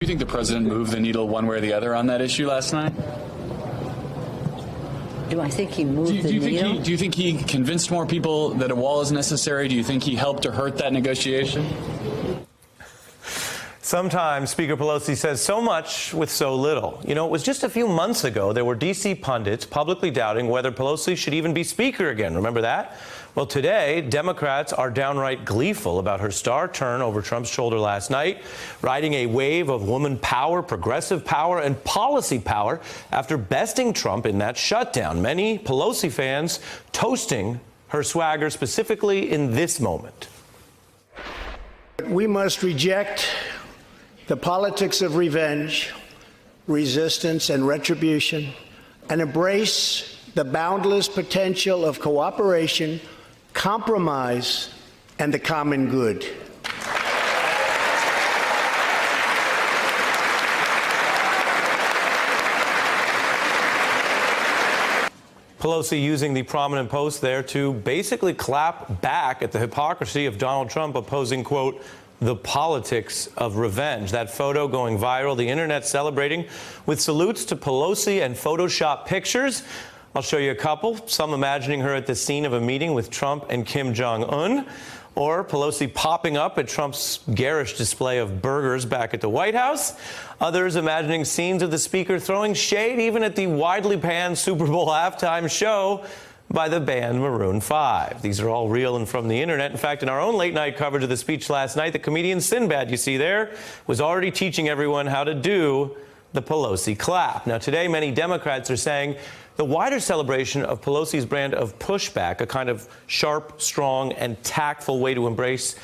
Do you think the president moved the needle one way or the other on that issue last night? Do I think he moved the needle? Do you think he convinced more people that a wall is necessary? Do you think he helped or hurt that negotiation? Sometimes Speaker Pelosi says so much with so little. You know, it was just a few months ago there were D.C. pundits publicly doubting whether Pelosi should even be Speaker again. Remember that? Well, today, Democrats are downright gleeful about her star turn over Trump's shoulder last night, riding a wave of woman power, progressive power, and policy power after besting Trump in that shutdown. Many Pelosi fans toasting her swagger, specifically in this moment. We must reject the politics of revenge, resistance, and retribution, and embrace the boundless potential of cooperation, compromise, and the common good. Pelosi using the prominent post there to basically clap back at the hypocrisy of Donald Trump opposing, quote, the politics of revenge. That photo going viral, the internet celebrating with salutes to Pelosi and Photoshop pictures. I'll show you a couple, some imagining her at the scene of a meeting with Trump and Kim Jong-un, or Pelosi popping up at Trump's garish display of burgers back at the White House. Others imagining scenes of the speaker throwing shade even at the widely panned Super Bowl halftime show by the band Maroon 5. These are all real and from the internet. In fact, in our own late night coverage of the speech last night, the comedian Sinbad, you see there, was already teaching everyone how to do the Pelosi clap. Now, today, many Democrats are saying the wider celebration of Pelosi's brand of pushback, a kind of sharp, strong, and tactful way to embrace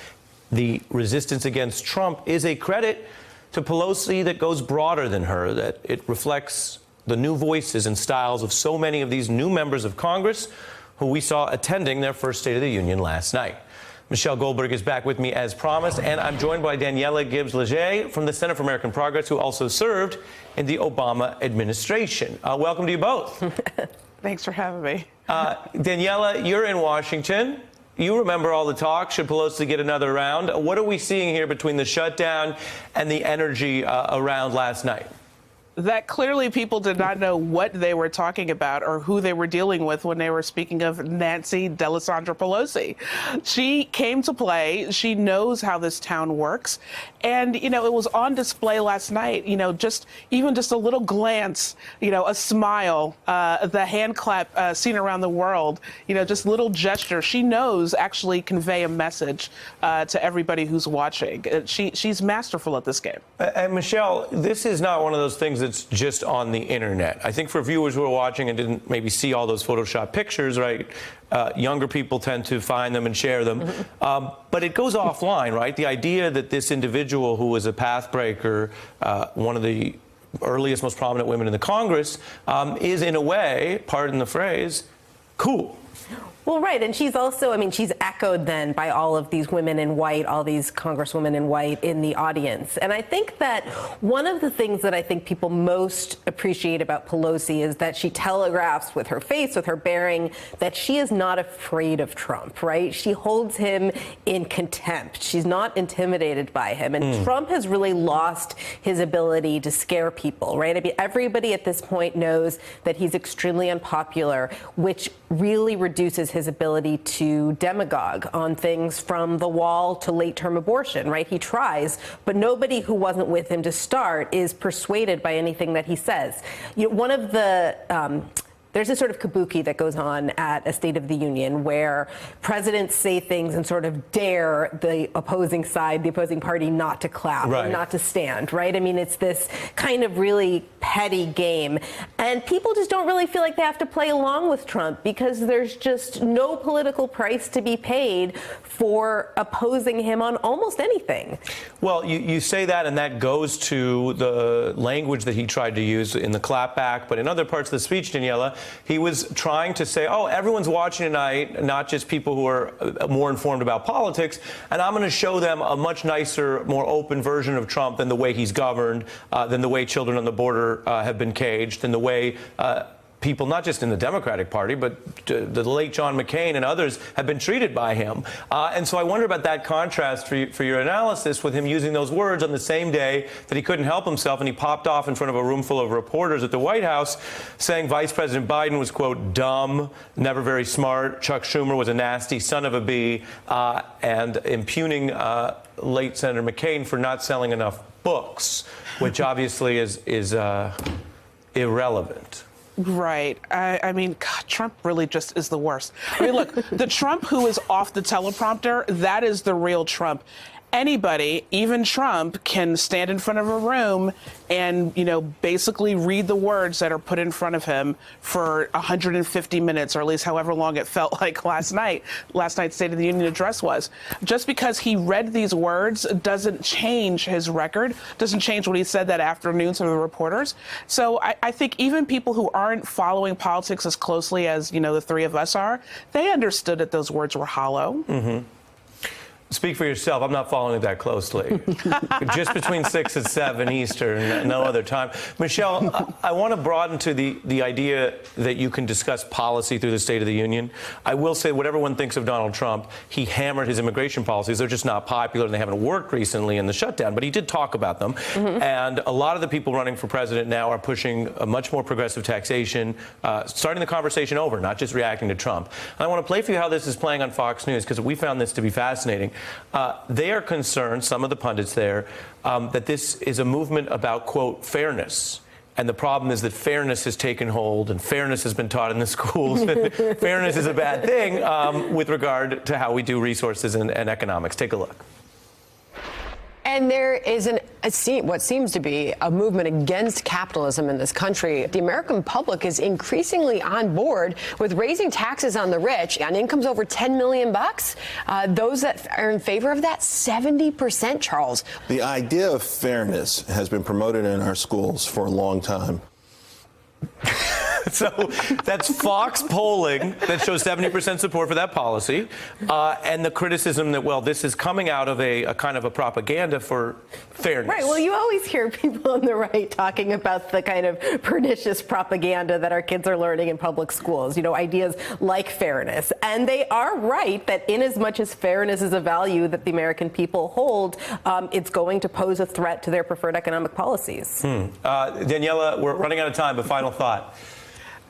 the resistance against Trump, is a credit to Pelosi that goes broader than her, that it reflects the new voices and styles of so many of these new members of Congress who we saw attending their first State of the Union last night. Michelle Goldberg is back with me as promised, and I'm joined by Daniela Gibbs-Leger from the Center for American Progress, who also served in the Obama administration. Welcome to you both. Thanks for having me. Daniela, you're in Washington. You remember all the talk. Should Pelosi get another round? What are we seeing here between the shutdown and the energy around last night? That clearly people did not know what they were talking about or who they were dealing with when they were speaking of Nancy D'Alessandro Pelosi. She came to play. She knows how this town works. And, you know, it was on display last night, you know, even just a little glance, you know, a smile, the hand clap seen around the world, you know, just little gesture. She knows actually convey a message to everybody who's watching. She's masterful at this game. And Michelle, this is not one of those things that's just on the internet. I think for viewers who are watching and didn't maybe see all those Photoshop pictures, right, younger people tend to find them and share them. But it goes offline, right? The idea that this individual who was a pathbreaker, one of the earliest, most prominent women in the Congress, is in a way, pardon the phrase, cool. Well, right. And she's also, I mean, she's echoed then by all of these women in white, all these congresswomen in white in the audience. And I think that one of the things that I think people most appreciate about Pelosi is that she telegraphs with her face, with her bearing, that she is not afraid of Trump, right? She holds him in contempt. She's not intimidated by him. And Trump has really lost his ability to scare people, right? I mean, everybody at this point knows that he's extremely unpopular, which really reduces his ability to demagogue on things from the wall to late-term abortion, right? He tries, but nobody who wasn't with him to start is persuaded by anything that he says. You know, one of the there's this sort of kabuki that goes on at a State of the Union where presidents say things and sort of dare the opposing side, the opposing party, not to clap, or not to stand, right? I mean, it's this kind of really petty game. And people just don't really feel like they have to play along with Trump because there's just no political price to be paid for opposing him on almost anything. Well, you say that, and that goes to the language that he tried to use in the clapback, but in other parts of the speech, Daniela, he was trying to say, oh, everyone's watching tonight, not just people who are more informed about politics, and I'm going to show them a much nicer, more open version of Trump than the way he's governed, than the way children on the border have been caged, than the way people, not just in the Democratic Party, but the late John McCain and others have been treated by him. And so I wonder about that contrast for your analysis with him using those words on the same day that he couldn't help himself and he popped off in front of a room full of reporters at the White House saying Vice President Biden was, quote, dumb, never very smart, Chuck Schumer was a nasty son of a bee, and impugning late Senator McCain for not selling enough books, which obviously is irrelevant. Right. I mean, God, Trump really just is the worst. I mean, look, the Trump who is off the teleprompter, that is the real Trump. Anybody, even Trump, can stand in front of a room and, basically read the words that are put in front of him for 150 minutes, or at least however long it felt like last night's State of the Union address was. Just because he read these words doesn't change his record, doesn't change what he said that afternoon to the reporters. So I think even people who aren't following politics as closely as, the three of us are, they understood that those words were hollow. Mm-hmm. Speak for yourself. I'm not following it that closely. Just between 6 and 7 Eastern, no other time. Michelle, I want to broaden to the idea that you can discuss policy through the State of the Union. I will say, whatever one thinks of Donald Trump, he hammered his immigration policies. They're just not popular, and they haven't worked recently in the shutdown. But he did talk about them. Mm-hmm. And a lot of the people running for president now are pushing a much more progressive taxation, starting the conversation over, not just reacting to Trump. And I want to play for you how this is playing on Fox News, because we found this to be fascinating. They are concerned, some of the pundits there, that this is a movement about, quote, fairness. And the problem is that fairness has taken hold and fairness has been taught in the schools. Fairness is a bad thing with regard to how we do resources and economics. Take a look. And there is what seems to be a movement against capitalism in this country. The American public is increasingly on board with raising taxes on the rich on incomes over $10 million. Those that are in favor of that, 70%, Charles. The idea of fairness has been promoted in our schools for a long time. So that's Fox polling that shows 70% support for that policy, and the criticism that, well, this is coming out of a kind of a propaganda for fairness. Right. Well, you always hear people on the right talking about the kind of pernicious propaganda that our kids are learning in public schools, ideas like fairness. And they are right that in as much as fairness is a value that the American people hold, it's going to pose a threat to their preferred economic policies. Daniela, we're running out of time, but final thought.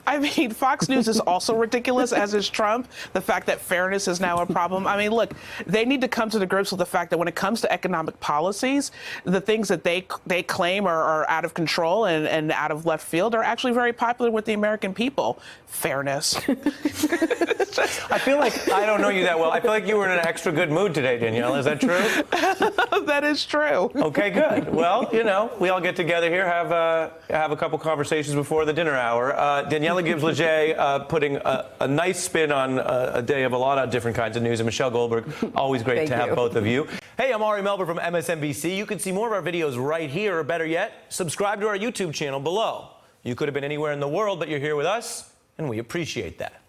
I mean, Fox News is also ridiculous, as is Trump. The fact that fairness is now a problem. I mean, look, they need to come to the grips with the fact that when it comes to economic policies, the things that they claim are out of control and out of left field are actually very popular with the American people. Fairness. I feel like I don't know you that well. I feel like you were in an extra good mood today, Danielle. Is that true? That is true. Okay, good. Well, we all get together here, have a couple conversations before the dinner hour. Daniela Gibbs-Leger putting a nice spin on a day of a lot of different kinds of news. And Michelle Goldberg, always great to have both of you. Hey, I'm Ari Melber from MSNBC. You can see more of our videos right here, or better yet, subscribe to our YouTube channel below. You could have been anywhere in the world, but you're here with us, and we appreciate that.